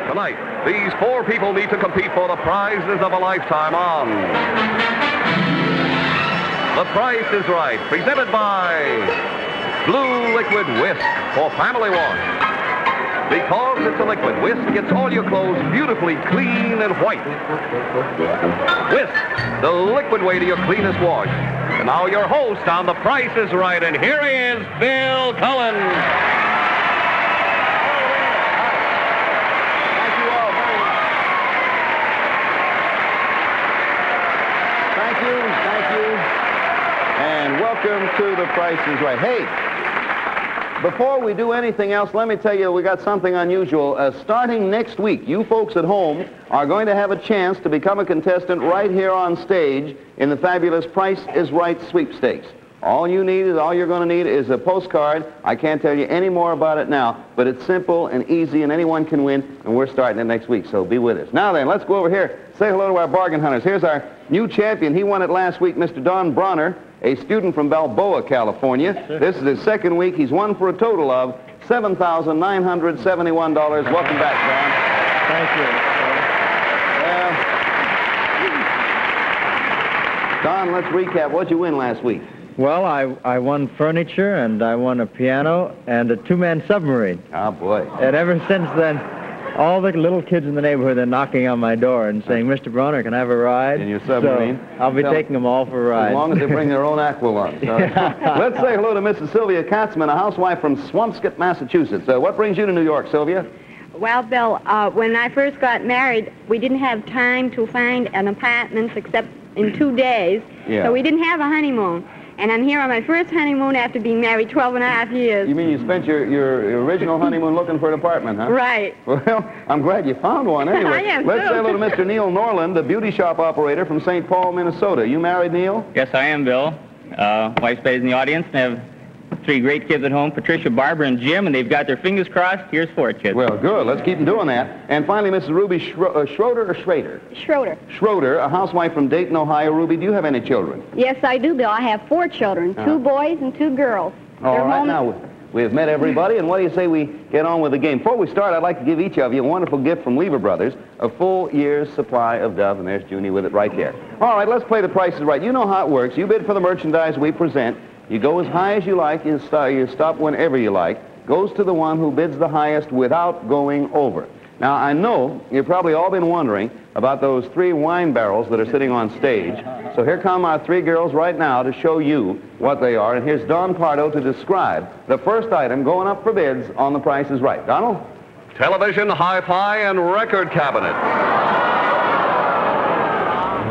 Tonight, these four people need to compete for the prizes of a lifetime on The Price is Right, presented by Blue Liquid Whisk for family wash. Because it's a liquid, Whisk gets all your clothes beautifully clean and white. Whisk, the liquid way to your cleanest wash. And now your host on The Price is Right, and here he is, Bill Cullen. Thank you all very much. Thank you. And welcome to The Price is Right. Hey, before we do anything else, let me tell you we got something unusual. Starting next week, you folks at home are going to have a chance to become a contestant right here on stage in the fabulous Price is Right sweepstakes. All you're going to need is a postcard. I can't tell you any more about it now, but it's simple and easy, and anyone can win, and we're starting it next week, so be with us. Now then, let's go over here, say hello to our bargain hunters. Here's our new champion. He won it last week, Mr. Don Bronner, a student from Balboa, California. This is his second week. He's won for a total of $7,971. Welcome back, Don. Thank you. Don, let's recap. What'd you win last week? Well, I won furniture, and I won a piano, and a two-man submarine. Oh, boy. And ever since then, all the little kids in the neighborhood are knocking on my door and saying, Mr. Bronner, can I have a ride? In your submarine? So I'll be taking them all for a ride. As long as they bring their own aqualung. Let's say hello to Mrs. Sylvia Katzman, a housewife from Swampscott, Massachusetts. What brings you to New York, Sylvia? Well, Bill, when I first got married, we didn't have time to find an apartment except in 2 days. Yeah. So we didn't have a honeymoon. And I'm here on my first honeymoon after being married 12 and a half years. You mean you spent your original honeymoon looking for an apartment, huh? Right. Well, I'm glad you found one anyway. I am, Let's too. say hello to Mr. Neil Norland, the beauty shop operator from St. Paul, Minnesota. You married, Neil? Yes, I am, Bill. Wife stays in the audience. I have 3 great kids at home, Patricia, Barbara, and Jim, and they've got their fingers crossed. Here's 4 kids. Well, good. Let's keep them doing that. And finally, Mrs. Ruby Schroeder or Schrader? Schroeder. Schroeder, a housewife from Dayton, Ohio. Ruby, do you have any children? Yes, I do, Bill. I have 4 children, 2 boys and 2 girls. All right, now we have met everybody, and what do you say we get on with the game? Before we start, I'd like to give each of you a wonderful gift from Lever Brothers, a full year's supply of Dove, and there's Junie with it right there. All right, let's play The Price is Right. You know how it works. You bid for the merchandise we present. You go as high as you like. You stop whenever you like. Goes to the one who bids the highest without going over. Now, I know you've probably all been wondering about those 3 wine barrels that are sitting on stage. So here come our 3 girls right now to show you what they are. And here's Don Pardo to describe the first item going up for bids on The Price is Right. Donald? Television, hi-fi, and record cabinet.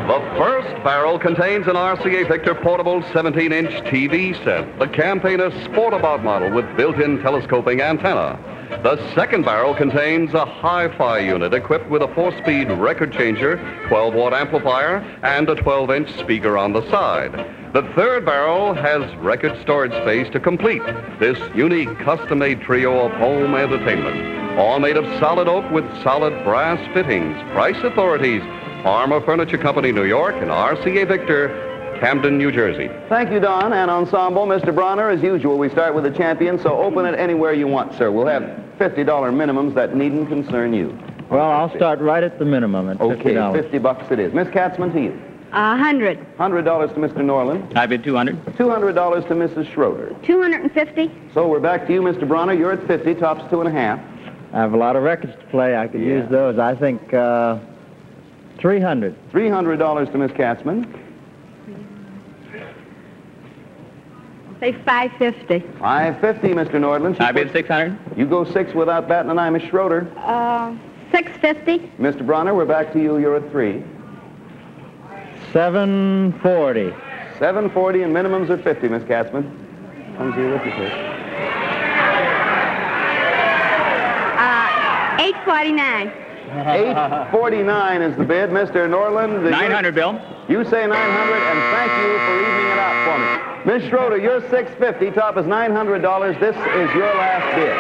The first barrel contains an RCA Victor portable 17-inch TV set, the Campaigner Sportabout model with built-in telescoping antenna. The second barrel contains a hi-fi unit equipped with a 4-speed record changer, 12-watt amplifier, and a 12-inch speaker on the side. The third barrel has record storage space to complete this unique custom-made trio of home entertainment. All made of solid oak with solid brass fittings. Price authorities: Farmer Furniture Company, New York, and RCA Victor, Camden, New Jersey. Thank you, Don and Ensemble. Mr. Bronner, as usual, we start with the champion, so open it anywhere you want, sir. We'll have $50 minimums that needn't concern you. Well, I'll start right at the minimum at $50. Okay, $50 it is. Miss Katzman, to you. 100. $100 to Mr. Norland. I bid 200. $200 to Mrs. Schroeder. 250. So we're back to you, Mr. Bronner. You're at 50, tops 2.5. I have a lot of records to play. I could use those. I think 300. $300 to Miss Katzman. Say 550. 550, Mr. Nordland. I bid 600. You go 6 without batting an eye, Miss Schroeder. 650. Mr. Bronner, we're back to you. You're at 3. 740. 740 and minimums are 50, Miss Katzman. Comes here with you, sir. 849. 849 is the bid, Mr. Norland. 900, Bill. You say 900, and thank you for evening it out for me. Miss Schroeder, you're 650. Top is $900. This is your last bid.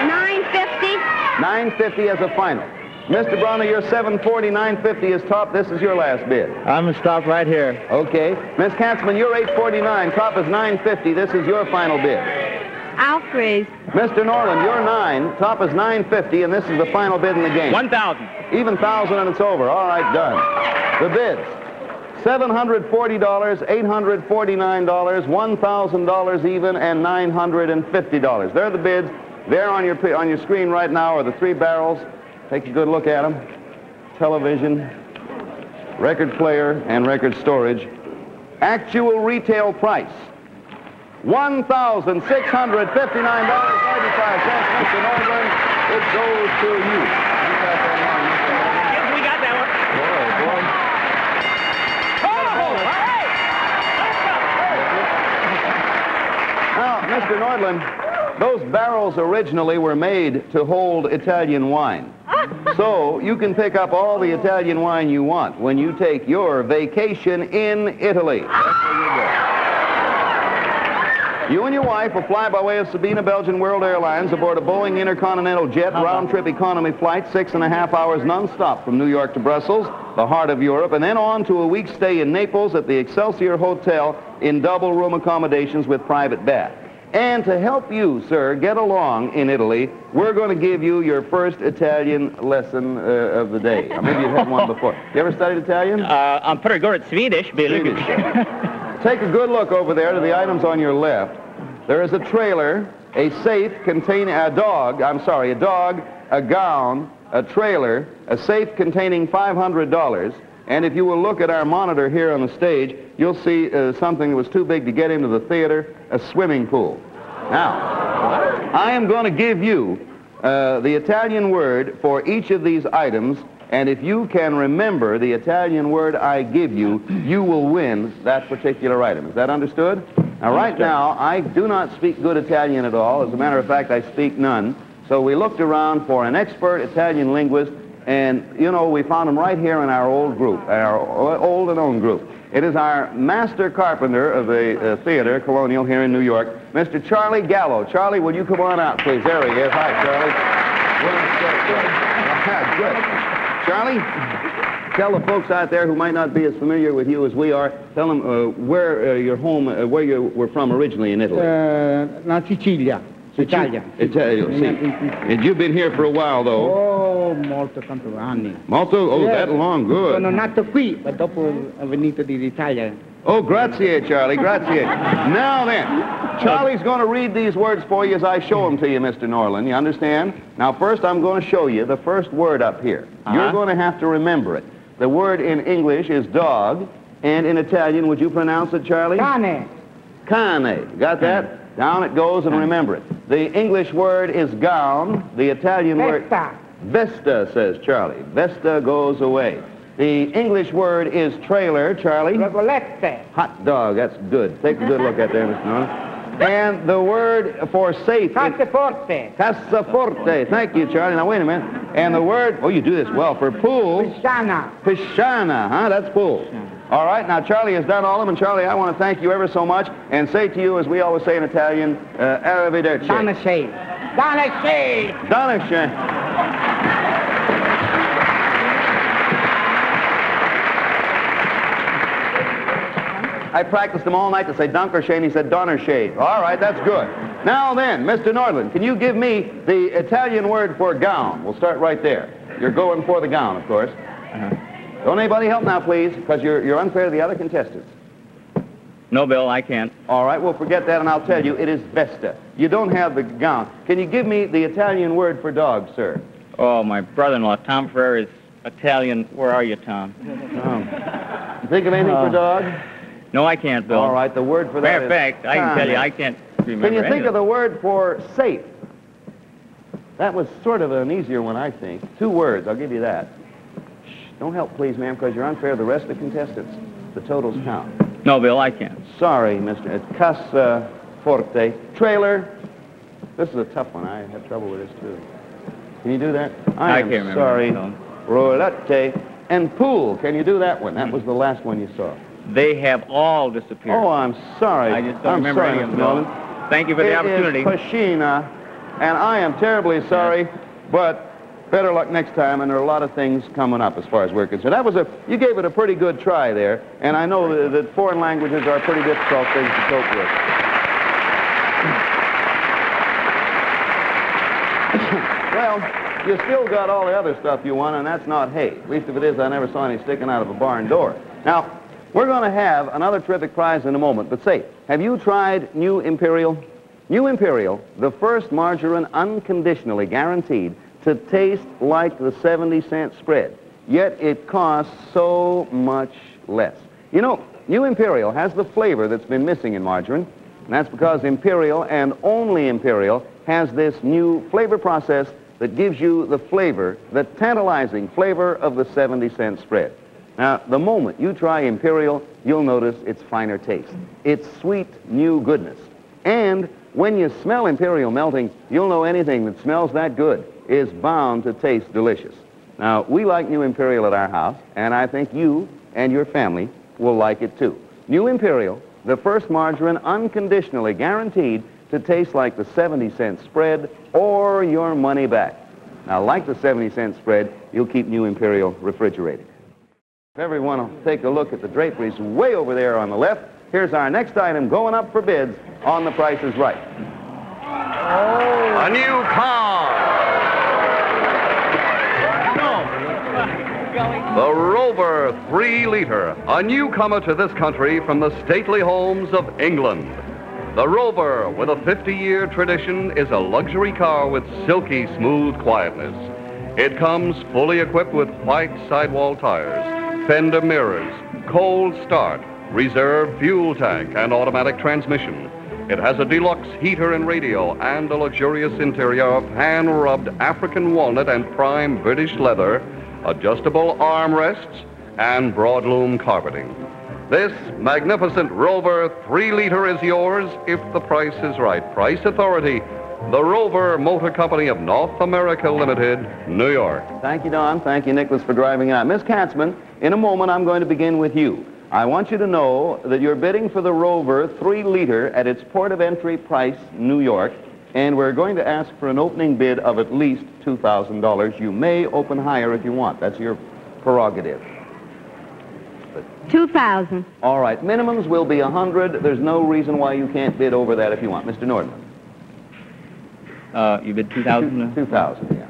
950. 950 as a final. Mr. Bronner, you're 740. 950 is top. This is your last bid. I'm going to stop right here. Okay. Miss Katzman, you're 849. Top is 950. This is your final bid. Alfred. Mr. Norland, you're 9. Top is 950, and this is the final bid in the game. 1,000. Even 1,000 and it's over. All right, done. The bids. $740, $849, $1,000 even, and $950. They're the bids. There on your screen right now are the 3 barrels. Take a good look at them. Television, record player, and record storage. Actual retail price, $1,659.95. Mr. Norland, it goes to you. Yes, we got that one. Now, Mr. Nordland, those barrels originally were made to hold Italian wine. So you can pick up all the Italian wine you want when you take your vacation in Italy. That's where you go. You and your wife will fly by way of Sabina Belgian World Airlines aboard a Boeing Intercontinental Jet round-trip economy flight, 6.5 hours non-stop from New York to Brussels, the heart of Europe, and then on to a week's stay in Naples at the Excelsior Hotel in double-room accommodations with private bath. And to help you, sir, get along in Italy, we're going to give you your first Italian lesson of the day. Or maybe you've had one before. You ever studied Italian? I'm pretty good at Swedish, Bill. Swedish. Take a good look over there to the items on your left. There is a trailer, a safe containing a dog, a gown, a trailer, a safe containing $500. And if you will look at our monitor here on the stage, you'll see something that was too big to get into the theater, a swimming pool. Now, I am going to give you the Italian word for each of these items, and if you can remember the Italian word I give you, you will win that particular item. Is that understood? Now, right now, I do not speak good Italian at all. As a matter of fact, I speak none. So we looked around for an expert Italian linguist, and, you know, we found him right here in our old group, our old and own group. It is our master carpenter of the theater, Colonial, here in New York, Mr. Charlie Gallo. Charlie, will you come on out, please? There he is. Hi, Charlie. Good. Charlie, tell the folks out there who might not be as familiar with you as we are, tell them where your home, where you were from originally in Italy. La Sicilia. Italia. Italia, sì. And you've been here for a while, though. Oh, molto tanto anni. Molto? Oh, Yes. that long, good. Sono nato qui, ma dopo ho venuto dall'Italia. Oh, grazie, Charlie, grazie. Now then, Charlie's going to read these words for you as I show them to you, Mr. Norland. You understand? Now, first, I'm going to show you the first word up here. You're going to have to remember it. The word in English is dog, and in Italian, would you pronounce it, Charlie? Cane. Cane. Got that? Down it goes, and remember it. The English word is gown. The Italian word... Vesta. Vesta, says Charlie. Vesta goes away. The English word is trailer, Charlie. Regolette. Hot dog, that's good. Take a good look at that, Mr. Norland. And the word for safe... Cassaforte. Cassaforte. Thank you, Charlie. Now, wait a minute. And the word... Oh, you do this well. For pool... Pisciana. Pisciana, huh? That's pool. All right, now Charlie has done all of them, and Charlie, I want to thank you ever so much, and say to you, as we always say in Italian, arrivederci. Danashe. Danashe. Danashe. I practiced them all night to say Dankershe, he said Donnershe. All right, that's good. Now then, Mr. Nordland, can you give me the Italian word for gown? We'll start right there. You're going for the gown, of course. Don't anybody help now, please, because you're unfair to the other contestants. No, Bill, I can't. All right, well, forget that, and I'll tell you, it is vesta. You don't have the gown. Can you give me the Italian word for dog, sir? Oh, my brother-in-law, Tom Ferrer, is Italian. Where are you, Tom? You think of anything for dog? No, I can't, Bill. All right, the word for that Matter of is fact, I can tell you, I can't remember Can you any think of them. the word for safe? That was sort of an easier one, I think. 2 words, I'll give you that. Don't help, please, ma'am, because you're unfair to the rest of the contestants. The totals count. No, Bill, I can't. Sorry, Mr. It's Cassaforte. Trailer. This is a tough one. I have trouble with this, too. Can you do that? I am can't remember. sorry. No. Roulette. And pool. Can you do that one? That was the last one you saw. They have all disappeared. Oh, I'm sorry. I just don't I'm remember sorry, any of Mr. them, Bill. Nolan. Thank you for the opportunity. It is Piscina, and I am terribly sorry, but better luck next time, and there are a lot of things coming up as far as we're concerned. You gave it a pretty good try there, and I know that foreign languages are pretty difficult things to cope with. Well, you still got all the other stuff you want, and that's not hay. At least if it is, I never saw any sticking out of a barn door. Now, we're going to have another terrific prize in a moment, but say, have you tried New Imperial? New Imperial, the first margarine unconditionally guaranteed to taste like the 70-cent spread, yet it costs so much less. You know, New Imperial has the flavor that's been missing in margarine, and that's because Imperial, and only Imperial, has this new flavor process that gives you the flavor, the tantalizing flavor of the 70-cent spread. Now, the moment you try Imperial, you'll notice its finer taste. It's sweet, new goodness. And when you smell Imperial melting, you'll know anything that smells that good is bound to taste delicious. Now, we like New Imperial at our house, and I think you and your family will like it too. New Imperial, the first margarine unconditionally guaranteed to taste like the 70-cent spread or your money back. Now, like the 70-cent spread, you'll keep New Imperial refrigerated. If everyone will take a look at the draperies way over there on the left, here's our next item going up for bids on The Price is Right. A new car. The Rover 3-liter, a newcomer to this country from the stately homes of England. The Rover, with a 50-year tradition, is a luxury car with silky smooth quietness. It comes fully equipped with white sidewall tires, fender mirrors, cold start, reserve fuel tank, and automatic transmission. It has a deluxe heater and radio and a luxurious interior of hand-rubbed African walnut and prime British leather, adjustable armrests, and broadloom carpeting. This magnificent Rover 3-liter is yours if the price is right. Price Authority, the Rover Motor Company of North America Limited, New York. Thank you, Don. Thank you, Nicholas, for driving out. Miss Katzman, in a moment, I'm going to begin with you. I want you to know that you're bidding for the Rover 3-liter at its port of entry price, New York, and we're going to ask for an opening bid of at least $2,000. You may open higher if you want. That's your prerogative. 2,000. All right. Minimums will be 100. There's no reason why you can't bid over that if you want. Mr. Nordman. You bid 2,000? 2,000, yeah.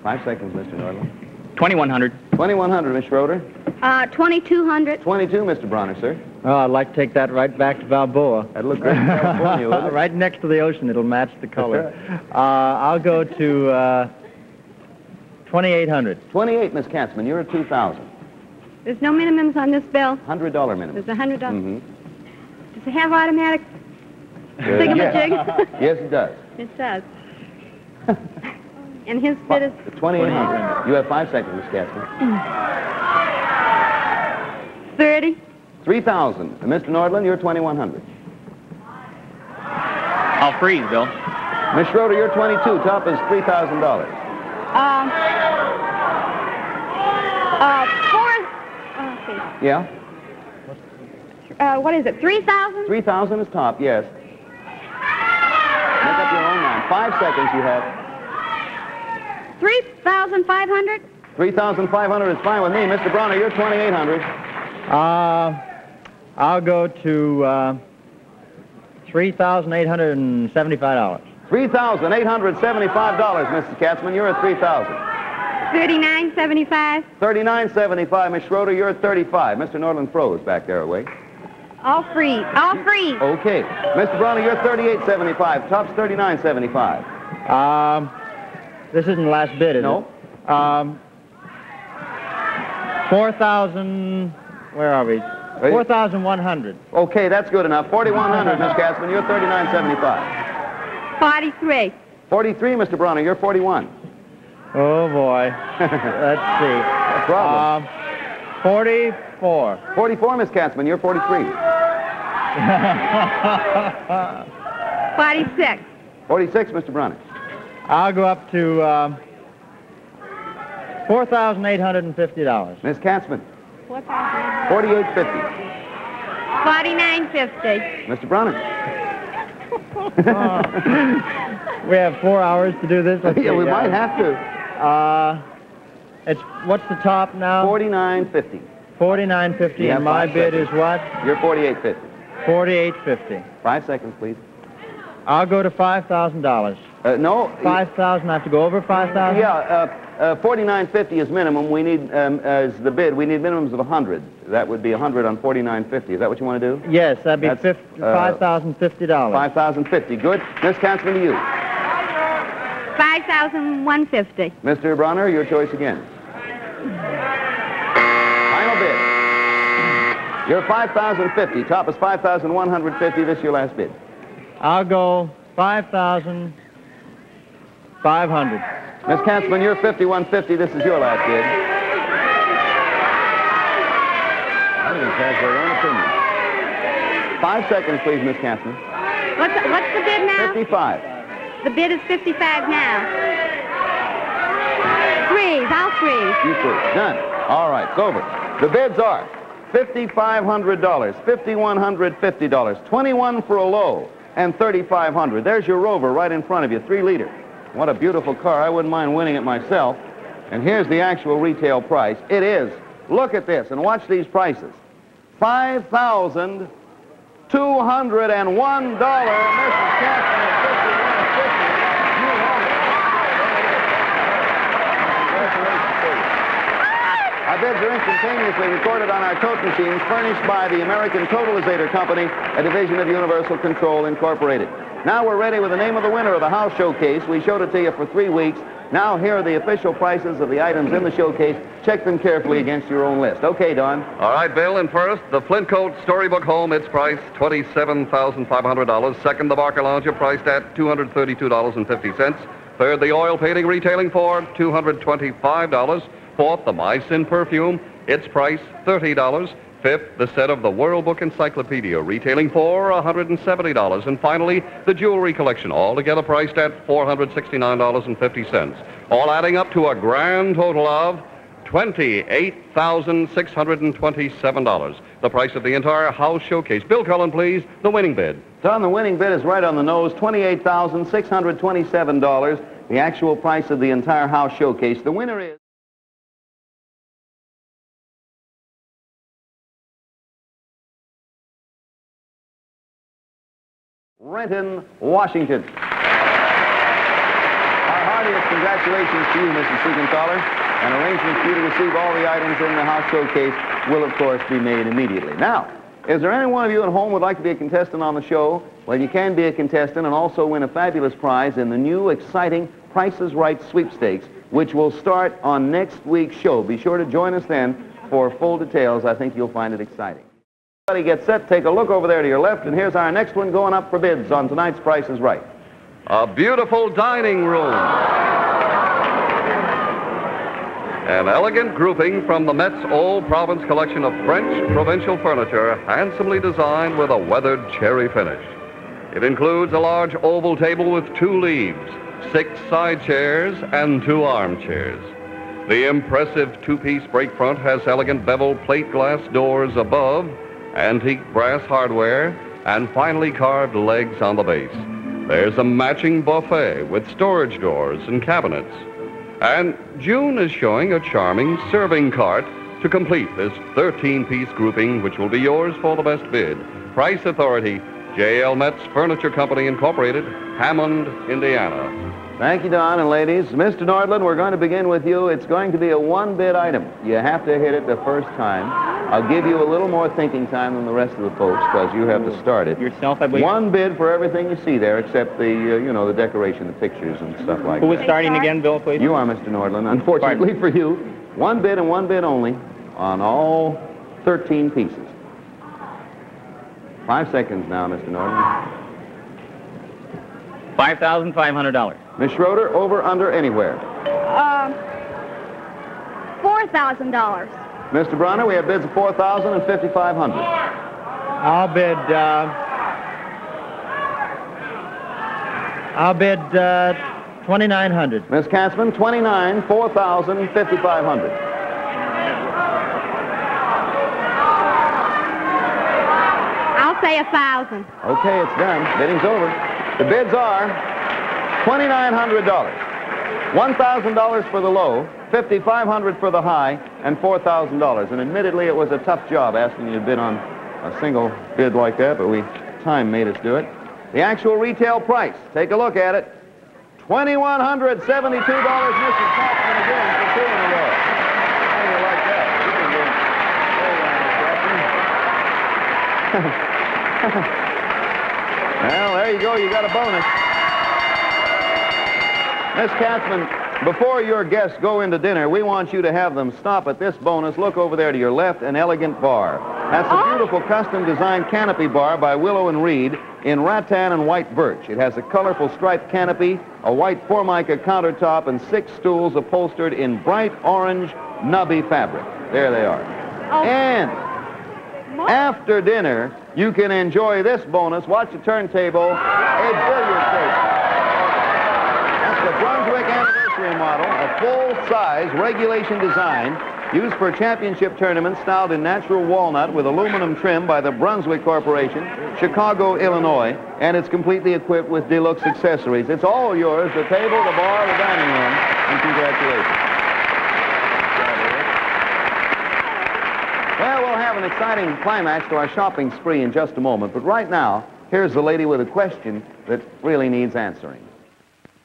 5 seconds, Mr. Nordman. 2,100. 2,100, Miss Schroeder. 2,200. 22, Mr. Bronner, sir. Oh, I'd like to take that right back to Balboa. That'd look great in California, wouldn't it? Right next to the ocean. It'll match the color. I'll go to 2,800. 28, Miss Katzman. You're at 2,000. There's no minimums on this bill. $100 minimum. There's $100. Mm-hmm. Does it have automatic thingamajig? Yes, it does. It does. And his bid is 2,800. You have 5 seconds, Miss Katzman. 30. 3,000. And Mr. Nordland, you're 2,100. I'll freeze, Bill. Miss Schroeder, you're 22. Top is $3,000. Okay. Yeah? What is it? 3,000? 3,000 is top, yes. Make up your own mind. 5 seconds you have. 3,500? 3,500 is fine with me. Mr. Bronner, you're 2,800. I'll go to $3,875. $3,875, Mrs. Katzman. You're at 3,000. 39.75. 39.75, Miss Schroeder. You're at 35. Mr. Nordland froze back there away. All free. All free. Okay. Mr. Bronner, you're 38.75. Top's 39.75. This isn't the last bid, is No. it? 4,000. Where are we? 4,100. Okay, that's good enough. 4,100, Miss Katzman. You're 39.75. 43. 43, Mr. Bronner. You're 41. Oh, boy. Let's see. No problem. 44. 44, Miss Katzman. You're 43. 46. 46, Mr. Bronner. I'll go up to $4,850. Miss Katzman. 4,000. 48.50. 49.50. Mr. Bronner. We have 4 hours to do this. Yeah, we might have to. What's the top now? 49.50. 49.50, You have and my 5 bid seconds. is what? You're 48.50. 48.50. 5 seconds, please. I'll go to $5,000. No. 5,000. I have to go over 5,000. Yeah, $49.50 is minimum. We need, as the bid, we need minimums of 100. That would be 100 on $49.50. Is that what you want to do? Yes, that'd be That's, $5,050. $5,050. Good. Miss Katzman, to you. $5,150. Mr. Bronner, your choice again. Final bid. You're $5,050. Top is $5,150. This is your last bid. I'll go 5,500. Miss Katzman, you're $51.50. This is your last bid. Everything has their own opinion. 5 seconds, please, Miss Katzman. What's the bid now? 55. The bid is 55 now. Freeze. I'll freeze. You freeze. Done. All right, it's over. The bids are $5,500, $5,150, $21 for a low, and $3,500. There's your Rover right in front of you, 3-liter. What a beautiful car. I wouldn't mind winning it myself. And here's the actual retail price. It is, look at this and watch these prices. $5,201. Mrs. Katzman at $51.50. You own it. Congratulations to you. Our bids are instantaneously recorded on our tote machines furnished by the American Totalizator Company, a division of Universal Control Incorporated. Now we're ready with the name of the winner of the house showcase. We showed it to you for 3 weeks. Now here are the official prices of the items in the showcase. Check them carefully against your own list. Okay, Don. All right, Bill, in first, the Flintcoat Storybook Home, its price, $27,500. Second, the Barker Lounger, priced at $232.50. Third, the oil painting, retailing for $225. Fourth, the My Sin perfume, its price, $30. Fifth, the set of the World Book Encyclopedia, retailing for $170. And finally, the jewelry collection, altogether priced at $469.50. All adding up to a grand total of $28,627. The price of the entire house showcase. Bill Cullen, please, the winning bid. Don, the winning bid is right on the nose, $28,627. The actual price of the entire house showcase. The winner is... Renton, Washington. Our heartiest congratulations to you, Mrs. Siegenthaler. And arrangements for you to receive all the items in the house showcase will, of course, be made immediately. Now, is there any one of you at home who would like to be a contestant on the show? Well, you can be a contestant and also win a fabulous prize in the new, exciting Price is Right sweepstakes, which will start on next week's show. Be sure to join us then for full details. I think you'll find it exciting. Everybody get set, take a look over there to your left, and here's our next one going up for bids on tonight's Price is Right. A beautiful dining room. An elegant grouping from the Met's Old Province collection of French provincial furniture, handsomely designed with a weathered cherry finish. It includes a large oval table with 2 leaves, 6 side chairs, and 2 armchairs. The impressive 2-piece break front has elegant bevel plate glass doors above, antique brass hardware, and finely carved legs on the base. There's a matching buffet with storage doors and cabinets. And June is showing a charming serving cart to complete this 13-piece grouping, which will be yours for the best bid. Price Authority, J.L. Metz Furniture Company, Incorporated, Hammond, Indiana. Thank you, Don and ladies. Mr. Nordland, we're going to begin with you. It's going to be a 1-bid item. You have to hit it the first time. I'll give you a little more thinking time than the rest of the folks because you have to start it. Yourself, I believe. 1 bid for everything you see there except the, the decoration, the pictures and stuff like Who that. is starting again, Bill, please? You are, Mr. Nordland. Unfortunately for you, 1 bid and 1 bid only on all 13 pieces. 5 seconds now, Mr. Nordland. $5,500. Miss Schroeder, over, under, anywhere. $4,000. Mr. Bronner, we have bids of $4,000 and $5,500. I'll bid $2,900. Miss Katzman, $29,000, $4,000, $5,500. I'll say $1,000. Okay, it's done. Bidding's over. The bids are $2,900, $1,000 for the low, $5,500 for the high, and $4,000. And admittedly, it was a tough job asking you to bid on a single bid like that, but time made us do it. The actual retail price, take a look at it, $2,172, Mrs. Kaufman again for 2 in a row. How do you like that? Well, there you go. You got a bonus. Miss Katzman, before your guests go into dinner, we want you to have them stop at this bonus. Look over there to your left, an Elegant Bar. That's a beautiful custom-designed canopy bar by Willow and Reed in rattan and white birch. It has a colorful striped canopy, a white Formica countertop, and 6 stools upholstered in bright orange nubby fabric. There they are. Oh. And after dinner, you can enjoy this bonus. Watch the turntable, a billiard table. That's the Brunswick Anniversary model, a full-size regulation design used for championship tournaments, styled in natural walnut with aluminum trim by the Brunswick Corporation, Chicago, Illinois, and it's completely equipped with deluxe accessories. It's all yours, the table, the bar, the dining room, and congratulations. Well, we'll have an exciting climax to our shopping spree in just a moment, but right now, here's the lady with a question that really needs answering.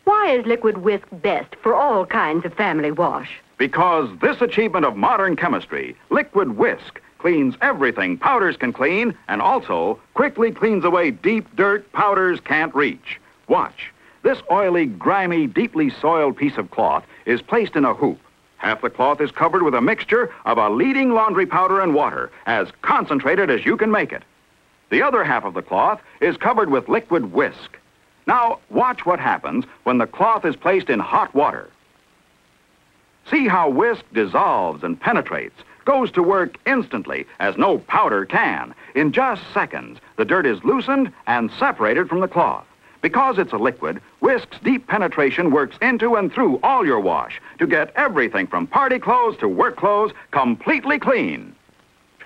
Why is Liquid Whisk best for all kinds of family wash? Because this achievement of modern chemistry, Liquid Whisk, cleans everything powders can clean and also quickly cleans away deep dirt powders can't reach. Watch. This oily, grimy, deeply soiled piece of cloth is placed in a hoop. Half the cloth is covered with a mixture of a leading laundry powder and water, as concentrated as you can make it. The other half of the cloth is covered with Liquid Whisk. Now, watch what happens when the cloth is placed in hot water. See how whisk dissolves and penetrates, goes to work instantly, as no powder can. In just seconds, the dirt is loosened and separated from the cloth. Because it's a liquid, Whisk's deep penetration works into and through all your wash to get everything from party clothes to work clothes completely clean.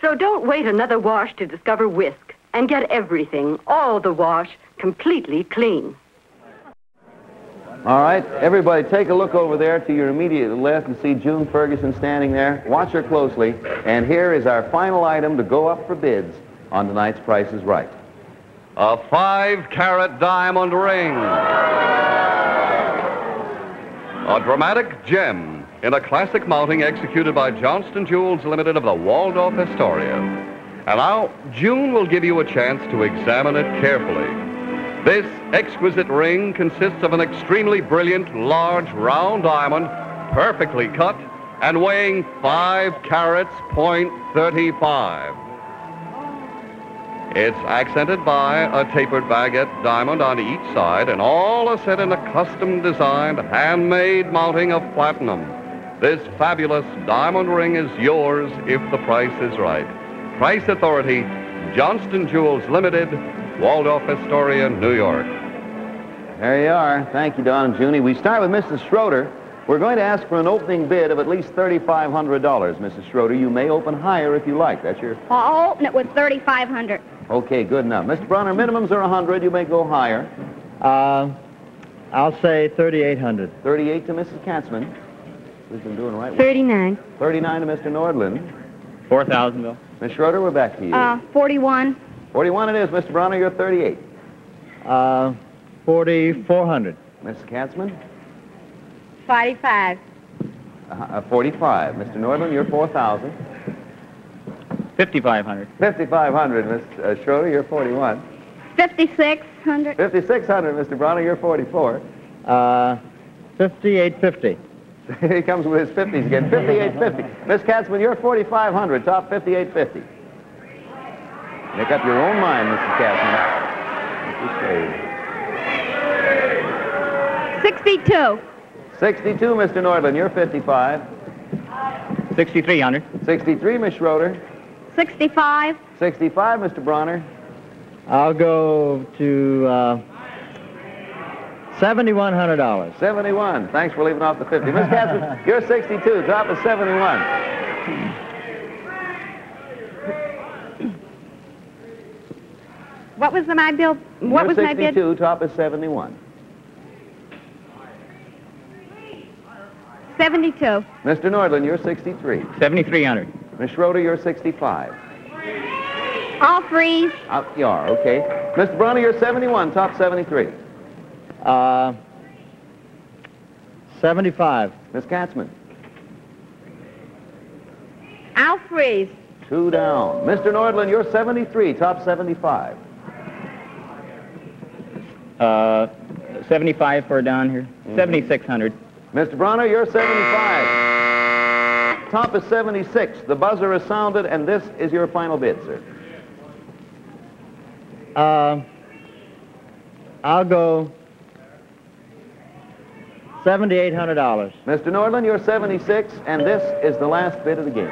So don't wait another wash to discover Whisk and get everything, all the wash, completely clean. All right, everybody take a look over there to your immediate left and see June Ferguson standing there. Watch her closely. And here is our final item to go up for bids on tonight's Price is Right. A 5-carat diamond ring. A dramatic gem in a classic mounting executed by Johnston Jewels Limited of the Waldorf Astoria. And now, June will give you a chance to examine it carefully. This exquisite ring consists of an extremely brilliant, large, round diamond, perfectly cut, and weighing 5 carats, .35. It's accented by a tapered baguette diamond on each side, and all are set in a custom-designed, handmade mounting of platinum. This fabulous diamond ring is yours if the price is right. Price Authority, Johnston Jewels Limited, Waldorf Astoria, New York. There you are. Thank you, Don and Junie. We start with Mrs. Schroeder. We're going to ask for an opening bid of at least $3,500, Mrs. Schroeder. You may open higher if you like. That's your... I'll open it with $3,500. Okay, good enough. Mr. Bronner, minimums are 100. You may go higher. I'll say 3,800. 38 to Mrs. Katzman. We've been doing right. 39. 39 to Mr. Nordland. 4,000, Bill. Miss Schroeder, we're back to you. 41. 41 it is. Mr. Bronner, you're 38. 4,400. Mrs. Katzman? 45. 45. Mr. Nordland, you're 4,000. 5,500. 5,500. Miss Schroeder, you're 41. 5,600. 5,600. Mr. Bronner, you're 44. 5,850. He comes with his 50s again. 5,850. Miss Katzman, you're 4,500. Top 5,850. Make up your own mind, Mrs. Katzman. 62. 62, Mr. Nordland. You're 55. 6,300. 63, Miss Schroeder. 65. 65, Mr. Bronner. I'll go to $7,100. 71. Thanks for leaving off the 50. Miss Katzman, you're 62. Top is 71. What was my bill? What You're was my bid? 62. Top is 71. 72. Mr. Nordland, you're 63. 7,300. Miss Schroeder, you're 65. I'll freeze. You are, okay. Mr. Bronner, you're 71, top 73. 75. Miss Katzman, I'll freeze. 2 down. Mr. Nordland, you're 73, top 75. 75 for down here. 7,600. Mr. Bronner, you're 75. Top is 76. The buzzer is sounded, and this is your final bid, sir. I'll go $7,800. Mr. Nordland, you're 76, and this is the last bid of the game.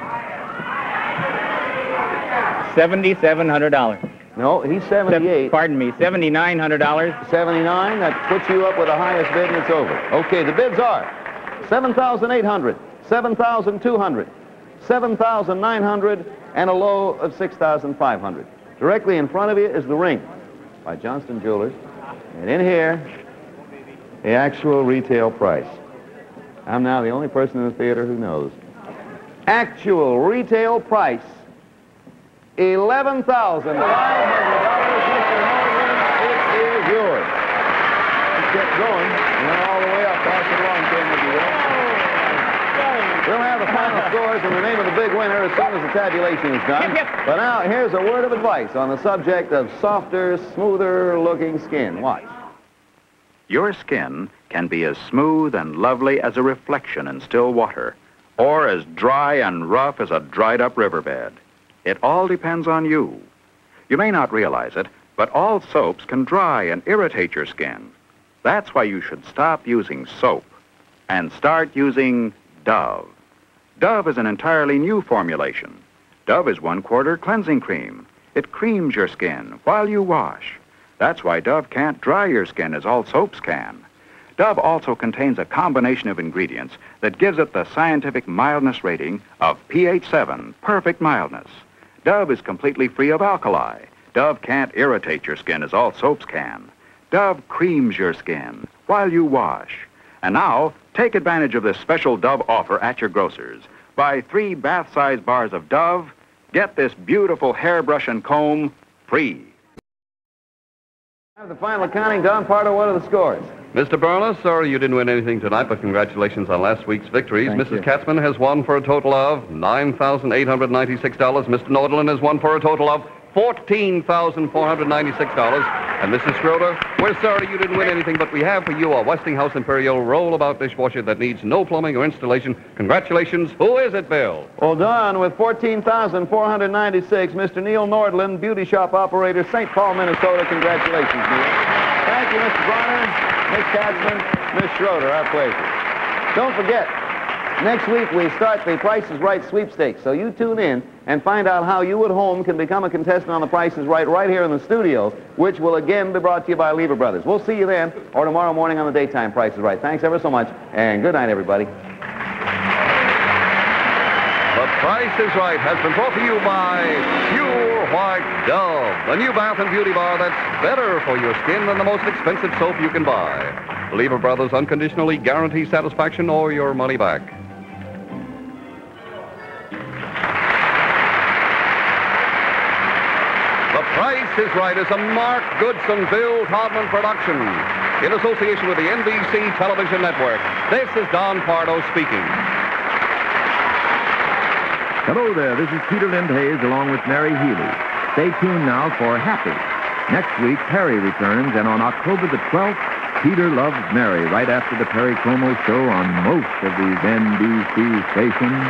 $7,700. No, he's 78. Pardon me, $7,900. 79, that puts you up with the highest bid, and it's over. Okay, the bids are 7,800, 7,200, 7,900, and a low of 6,500. Directly in front of you is the ring by Johnston Jewelers. And in here, the actual retail price. I'm now the only person in the theater who knows. Actual retail price, $11,500. Mr. Nordland, it is yours. Let's get going. And then all the way up, pass it along to him if you will. We'll have the final scores and the name of the big winner as soon as the tabulation is done. But now, here's a word of advice on the subject of softer, smoother-looking skin. Watch. Your skin can be as smooth and lovely as a reflection in still water, or as dry and rough as a dried-up riverbed. It all depends on you. You may not realize it, but all soaps can dry and irritate your skin. That's why you should stop using soap and start using Dove. Dove is an entirely new formulation. Dove is 1/4 cleansing cream. It creams your skin while you wash. That's why Dove can't dry your skin as all soaps can. Dove also contains a combination of ingredients that gives it the scientific mildness rating of pH 7, perfect mildness. Dove is completely free of alkali. Dove can't irritate your skin as all soaps can. Dove creams your skin while you wash. And now, take advantage of this special Dove offer at your grocer's. Buy 3 bath-size bars of Dove, get this beautiful hairbrush and comb free. The final accounting, Don Pardo, what are the scores? Mr. Bronner, sorry you didn't win anything tonight, but congratulations on last week's victories. Thank Mrs. you. Katzman has won for a total of $9,896. Mr. Nordland has won for a total of $14,496. And Mrs. Schroeder, we're sorry you didn't win anything, but we have for you a Westinghouse Imperial roll-about dishwasher that needs no plumbing or installation. Congratulations. Who is it, Bill? Well, Don, with $14,496, Mr. Neil Nordland, beauty shop operator, St. Paul, Minnesota. Congratulations, Neil. Thank you, Mr. Bronner, Miss Katzman, Miss Schroeder. Our pleasure. Don't forget, next week we start the Price is Right sweepstakes, so you tune in and find out how you at home can become a contestant on the Price is Right here in the studio, which will again be brought to you by Lever Brothers. We'll see you then, or tomorrow morning on the daytime Price is Right. Thanks ever so much, and good night, everybody. The Price is Right has been brought to you by Pure White Dove, the new bath and beauty bar that's better for your skin than the most expensive soap you can buy. Lever Brothers unconditionally guarantee satisfaction or your money back. The Price is Right is a Mark Goodson, Bill Todman production in association with the NBC Television Network. This is Don Pardo speaking. Hello there, this is Peter Lind Hayes along with Mary Healy. Stay tuned now for Happy. Next week, Perry returns, and on October the 12th, Peter Loves Mary, right after the Perry Como show on most of these NBC stations.